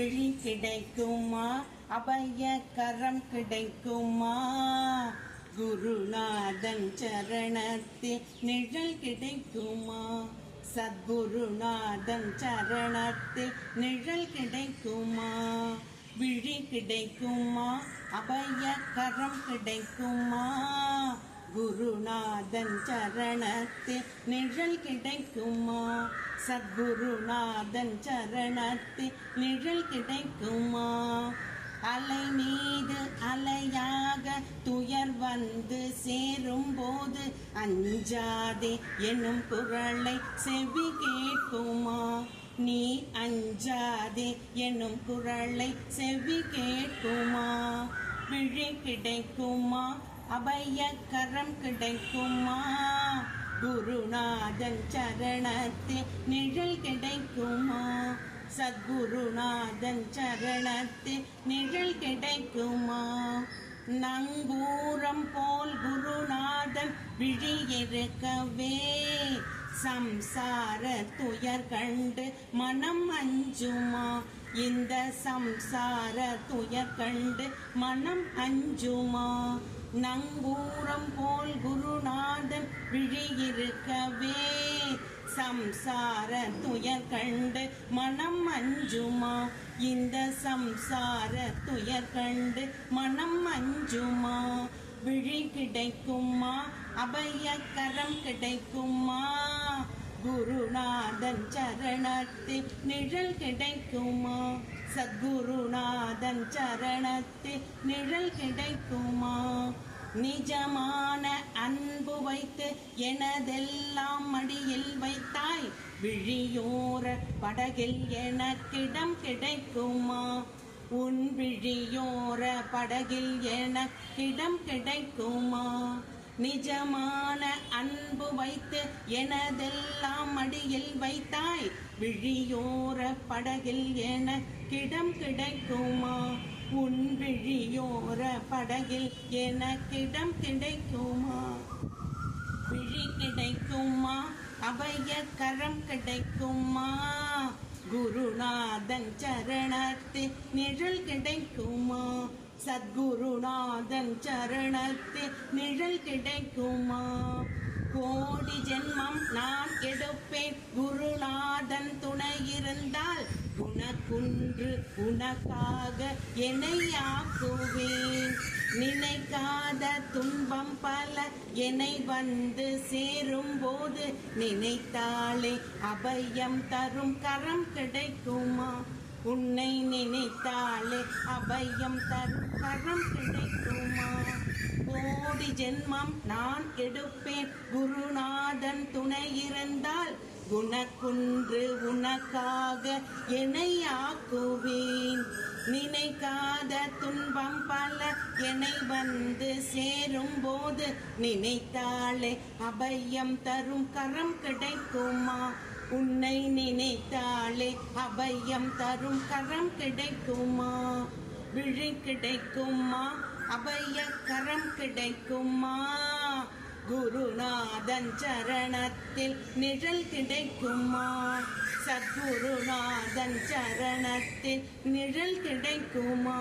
விழி கிடைக்குமா, அபய கரம் கிடைக்குமா, குருநாதன் சரணத்தில் நிழல் கிடைக்குமா, சத்குருநாதன் சரணத்தில் நிழல் கிடைக்குமா, விழி கிடைக்குமா, அபய கரம் கிடைக்குமா, குருநாதன் சரணத்தில் நிழல் கிடைக்குமா, சத்குருநாதன் சரணத்தில் நிழல் கிடைக்குமா. அலை மீது அலையாக துயர் வந்து சேரும் போது அஞ்சாதே எனும் குரலை செவி கேட்குமா, நீ அஞ்சாதே எனும் குரலை செவி கேட்குமா, விழி கிடைக்குமா, அபய கரம் கிடைக்குமா, குருநாதன் சரணத்தில் நிழல் கிடைக்குமா, சத்குருநாதன் சரணத்தில் நிழல் கிடைக்குமா. நங்கூரம் போல் குருநாதன் விழியிருக்கவே சம்சார துயர் கண்டு மனம் அஞ்சுமா, இந்த சம்சார துயர் கண்டு மனம் அஞ்சுமா. நங்கூரம் போல் குருநாதன் விழியிருக்கவே சம்சார துயர் கண்டு மனம் அஞ்சுமா, இந்த சம்சார துயர் கண்டு மனம் அஞ்சுமா. விழி கிடைக்குமா, அபய கரம் கிடைக்குமா, குருநாதன் சரணத்தில் நிழல் கிடைக்குமா, சத்குருநாதன் சரணத்தில் நிழல் கிடைக்குமா. நிஜமான அன்பு வைத்து எனதெல்லாம் மடியில் வைத்தாய், விழியோர படகில் எனக்கிடம் கிடைக்குமா, உன் விழியோர படகில் எனக்கிடம் கிடைக்குமா. நிஜமான அன்பு வைத்து எனதெல்லாம் மடியில் வைத்தாய், விழியோர படகில் எனக்கிடம் கிடைக்குமா, உன் விழியோர படகில் எனக்கிடம் கிடைக்குமா. விழி கிடைக்குமா, அபய கரம் கிடைக்குமா, குருநாதன் சரணத்தில் நிழல் கிடைக்குமா, சத்குருநாதன் சரணத்தில் நிழல் கிடைக்குமா. கோடி ஜென்மம் நான் எடுப்பேன் குருநாதன் துணை இருந்தால், உனக்குன்று உனக்காக என்னை ஆக்குவேன். நினைக்காத துன்பம் பல என்னை வந்து சேரும் போது, நினைத்தாலே அபயம் தரும் கரம் கிடைக்குமா, உன்னை நினைத்தாலே அபயம் தரும் கரம் கிடைக்குமா. கோடி ஜென்மம் நான் எடுப்பேன் குருநாதன் துணை இருந்தால், உனக்குன்று உனக்காக என்னை ஆக்குவேன். நினைக்காத துன்பம் பல என்னை வந்து சேரும் போது, நினைத்தாலே அபயம் தரும் கரம் கிடைக்குமா, உன்னை நினைத்தாலே அபயம் தரும் கரம் கிடைக்குமா. விழி கிடைக்குமா, அபய கரம் கிடைக்குமா, குருநாதன் சரணத்தில் நிழல் கிடைக்குமா, சத்குருநாதன் சரணத்தில் நிழல் கிடைக்குமா.